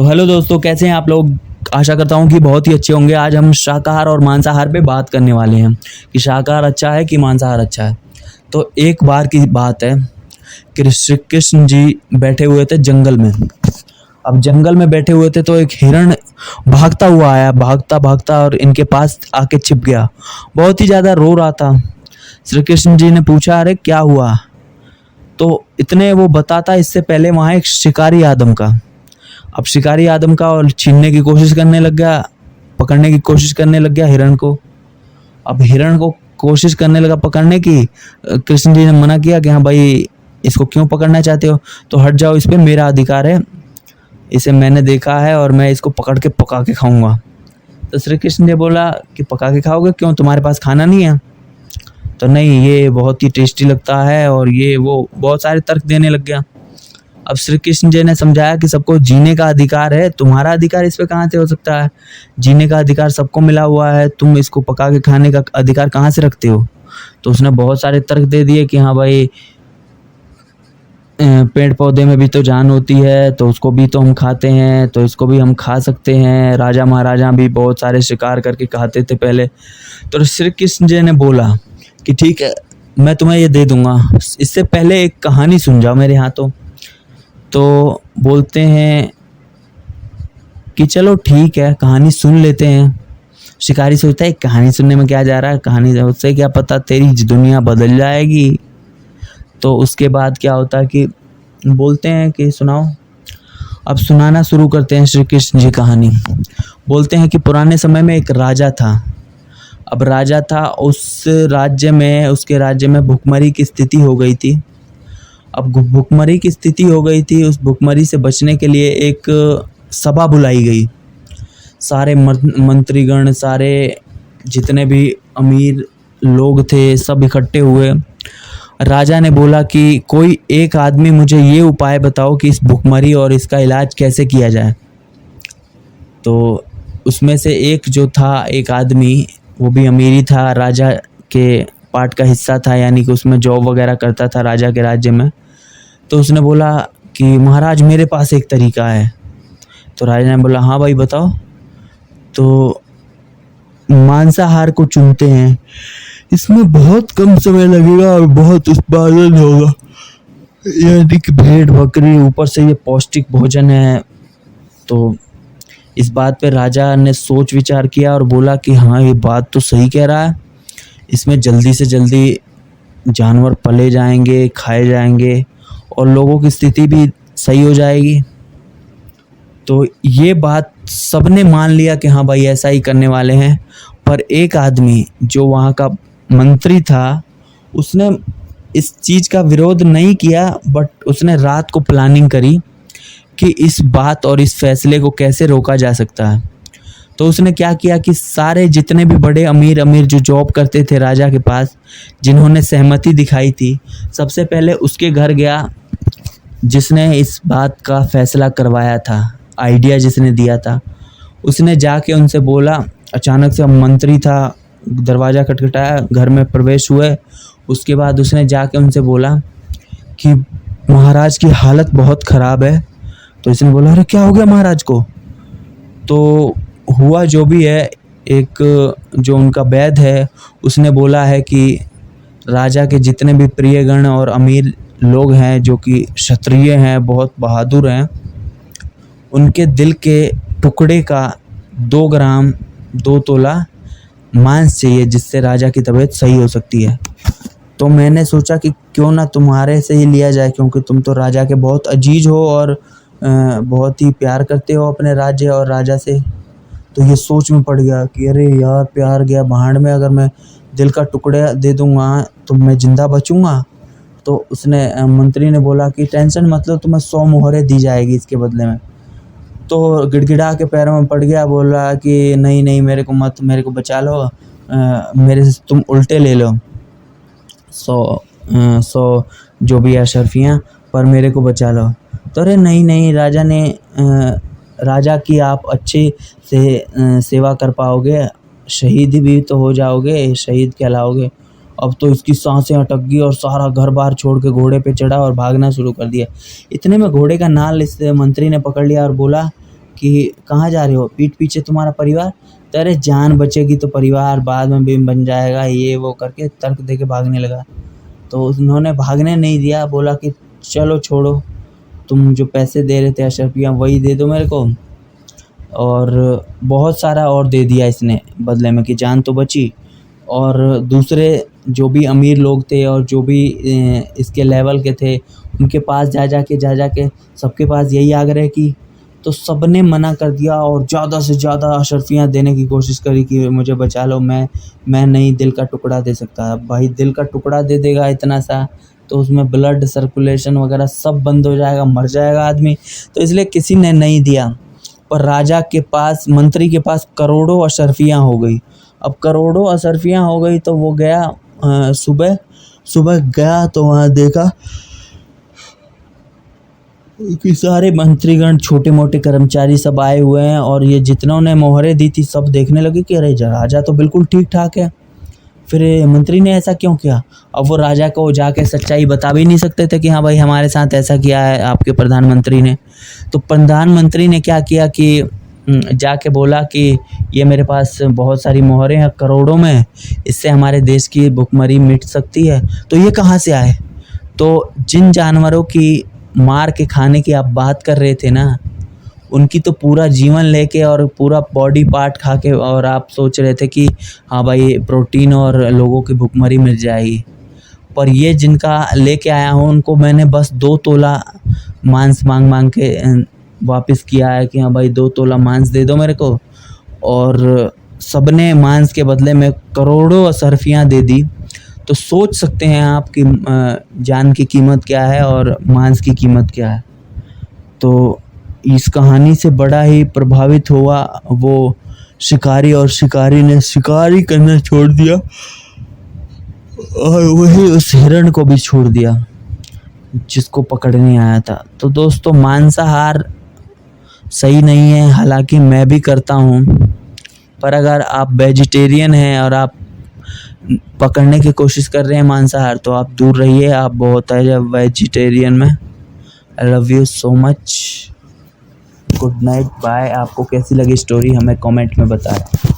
तो हेलो दोस्तों, कैसे हैं आप लोग। आशा करता हूँ कि बहुत ही अच्छे होंगे। आज हम शाकाहार और मांसाहार पे बात करने वाले हैं कि शाकाहार अच्छा है कि मांसाहार अच्छा है। तो एक बार की बात है कि श्री कृष्ण जी बैठे हुए थे जंगल में। अब जंगल में बैठे हुए थे तो एक हिरण भागता हुआ आया, भागता भागता और इनके पास आके छिप गया। बहुत ही ज़्यादा रो रहा था। श्री कृष्ण जी ने पूछा, अरे क्या हुआ। तो इतने वो बताता, इससे पहले वहाँ एक शिकारी आदम का। अब शिकारी आदम का और छीनने की कोशिश करने लग गया, पकड़ने की कोशिश करने लग गया हिरण को। अब हिरण को कोशिश करने लगा पकड़ने की। कृष्ण जी ने मना किया कि हाँ भाई, इसको क्यों पकड़ना चाहते हो, तो हट जाओ, इस पे मेरा अधिकार है, इसे मैंने देखा है और मैं इसको पकड़ के पका के खाऊंगा। तो श्री कृष्ण ने बोला कि पका के खाओगे, क्यों, तुम्हारे पास खाना नहीं है। तो नहीं, ये बहुत ही टेस्टी लगता है और ये वो बहुत सारे तर्क देने लग गया। अब श्री कृष्ण जी ने समझाया कि सबको जीने का अधिकार है, तुम्हारा अधिकार इस पे कहाँ से हो सकता है। जीने का अधिकार सबको मिला हुआ है, तुम इसको पका के खाने का अधिकार कहाँ से रखते हो। तो उसने बहुत सारे तर्क दे दिए कि हाँ भाई, पेड़ पौधे में भी तो जान होती है, तो उसको भी तो हम खाते हैं, तो इसको भी हम खा सकते हैं। राजा महाराजा भी बहुत सारे शिकार करके खाते थे पहले। तो श्री कृष्ण जी ने बोला कि ठीक है, मैं तुम्हें ये दे दूंगा, इससे पहले एक कहानी सुन जाओ मेरे हाथों। तो बोलते हैं कि चलो ठीक है, कहानी सुन लेते हैं। शिकारी सोचता है कहानी सुनने में क्या जा रहा है, कहानी उससे क्या पता तेरी दुनिया बदल जाएगी। तो उसके बाद क्या होता है कि बोलते हैं कि सुनाओ। अब सुनाना शुरू करते हैं श्री कृष्ण जी कहानी। बोलते हैं कि पुराने समय में एक राजा था। अब राजा था, उसके राज्य में भुखमरी की स्थिति हो गई थी। अब भुखमरी की स्थिति हो गई थी, उस भुखमरी से बचने के लिए एक सभा बुलाई गई। सारे मंत्रीगण, सारे जितने भी अमीर लोग थे, सब इकट्ठे हुए। राजा ने बोला कि कोई एक आदमी मुझे ये उपाय बताओ कि इस भुखमरी और इसका इलाज कैसे किया जाए। तो उसमें से एक जो था, एक आदमी, वो भी अमीरी था, राजा के पार्ट का हिस्सा था, यानी कि उसमें जॉब वगैरह करता था राजा के राज्य में। तो उसने बोला कि महाराज, मेरे पास एक तरीका है। तो राजा ने बोला, हाँ भाई बताओ। तो मांसाहार को चुनते हैं, इसमें बहुत कम समय लगेगा और बहुत उत्पादन होगा, यानी कि भेड़ बकरी, ऊपर से ये पौष्टिक भोजन है। तो इस बात पे राजा ने सोच विचार किया और बोला कि हाँ, ये बात तो सही कह रहा है, इसमें जल्दी से जल्दी जानवर पले जाएंगे, खाए जाएंगे और लोगों की स्थिति भी सही हो जाएगी। तो ये बात सबने मान लिया कि हाँ भाई, ऐसा ही करने वाले हैं। पर एक आदमी जो वहाँ का मंत्री था, उसने इस चीज़ का विरोध नहीं किया, बट उसने रात को प्लानिंग करी कि इस बात और इस फैसले को कैसे रोका जा सकता है। तो उसने क्या किया कि सारे जितने भी बड़े अमीर जो जॉब करते थे राजा के पास, जिन्होंने सहमति दिखाई थी, सबसे पहले उसके घर गया जिसने इस बात का फैसला करवाया था, आइडिया जिसने दिया था। उसने जाके उनसे बोला, अचानक से मंत्री था, दरवाज़ा खटखटाया, घर में प्रवेश हुए। उसके बाद उसने जाके उनसे बोला कि महाराज की हालत बहुत ख़राब है। तो इसने बोला, अरे क्या हो गया महाराज को। तो हुआ जो भी है, एक जो उनका वैद्य है, उसने बोला है कि राजा के जितने भी प्रियगण और अमीर लोग हैं, जो कि क्षत्रिय हैं, बहुत बहादुर हैं, उनके दिल के टुकड़े का 2 ग्राम 2 तोला मांस चाहिए, जिससे राजा की तबीयत सही हो सकती है। तो मैंने सोचा कि क्यों ना तुम्हारे से ही लिया जाए, क्योंकि तुम तो राजा के बहुत अजीज हो और बहुत ही प्यार करते हो अपने राज्य और राजा से। तो ये सोच में पड़ गया कि अरे यार, प्यार गया भाड़ में, अगर मैं दिल का टुकड़ा दे दूंगा तो मैं ज़िंदा बचूंगा। तो उसने मंत्री ने बोला कि टेंशन मतलब तुम्हें 100 मोहरें दी जाएगी इसके बदले में। तो गिड़गिड़ा के पैरों में पड़ गया, बोला कि नहीं नहीं, मेरे को मत, मेरे को बचा लो, मेरे से तुम उल्टे ले लो 100 जो भी अशर्फियाँ, पर मेरे को बचा लो। तो अरे नहीं नहीं, राजा की आप अच्छे से सेवा कर पाओगे, शहीद भी तो हो जाओगे, शहीद कहलाओगे। अब तो इसकी सांसें अटक गई और सारा घर बार छोड़ के घोड़े पे चढ़ा और भागना शुरू कर दिया। इतने में घोड़े का नाल इस मंत्री ने पकड़ लिया और बोला कि कहाँ जा रहे हो, पीठ पीछे तुम्हारा परिवार, तो अरे जान बचेगी तो परिवार बाद में भी बन जाएगा, ये वो करके तर्क दे के भागने लगा। तो उन्होंने भागने नहीं दिया, बोला कि चलो छोड़ो, तुम जो पैसे दे रहे थे अशरफियाँ वही दे दो मेरे को। और बहुत सारा और दे दिया इसने बदले में कि जान तो बची। और दूसरे जो भी अमीर लोग थे और जो भी इसके लेवल के थे, उनके पास जा के सबके पास यही आग्रह की, तो सबने मना कर दिया और ज़्यादा से ज़्यादा अशरफियाँ देने की कोशिश करी कि मुझे बचा लो, मैं नहीं दिल का टुकड़ा दे सकता। अब भाई दिल का टुकड़ा दे देगा इतना सा, तो उसमें ब्लड सर्कुलेशन वगैरह सब बंद हो जाएगा, मर जाएगा आदमी। तो इसलिए किसी ने नहीं दिया। पर राजा के पास, मंत्री के पास करोड़ों अशरफियाँ हो गई। अब करोड़ों अशरफियाँ हो गई तो वो गया सुबह गया तो वहाँ देखा कि सारे मंत्रीगण, छोटे मोटे कर्मचारी सब आए हुए हैं और ये जितनों ने मोहरें दी थी सब देखने लगे कि अरे राजा तो बिल्कुल ठीक ठाक है, फिर मंत्री ने ऐसा क्यों किया। अब वो राजा को जाके सच्चाई बता भी नहीं सकते थे कि हाँ भाई हमारे साथ ऐसा किया है आपके प्रधानमंत्री ने। तो प्रधानमंत्री ने क्या किया कि जाके बोला कि ये मेरे पास बहुत सारी मोहरें हैं करोड़ों में, इससे हमारे देश की भुखमरी मिट सकती है। तो ये कहाँ से आए। तो जिन जानवरों की मार के खाने की आप बात कर रहे थे ना, उनकी तो पूरा जीवन लेके और पूरा बॉडी पार्ट खा के, और आप सोच रहे थे कि हाँ भाई प्रोटीन और लोगों की भुखमरी मिल जाएगी। पर ये जिनका लेके आया हूँ उनको मैंने बस 2 तोला मांस मांग के वापस किया है कि हाँ भाई 2 तोला मांस दे दो मेरे को। और सबने मांस के बदले में करोड़ों अशरफियाँ दे दी। तो सोच सकते हैं आप कि जान की कीमत क्या है और मांस की कीमत क्या है। तो इस कहानी से बड़ा ही प्रभावित हुआ वो शिकारी, और शिकारी ने शिकारी करना छोड़ दिया और वही उस हिरण को भी छोड़ दिया जिसको पकड़ने आया था। तो दोस्तों मांसाहार सही नहीं है, हालांकि मैं भी करता हूँ, पर अगर आप वेजिटेरियन हैं और आप पकड़ने की कोशिश कर रहे हैं मांसाहार, तो आप दूर रहिए, आप बहुत है वेजिटेरियन में। I love you so much, good night, bye. आपको कैसी लगी स्टोरी हमें कमेंट में बताएं।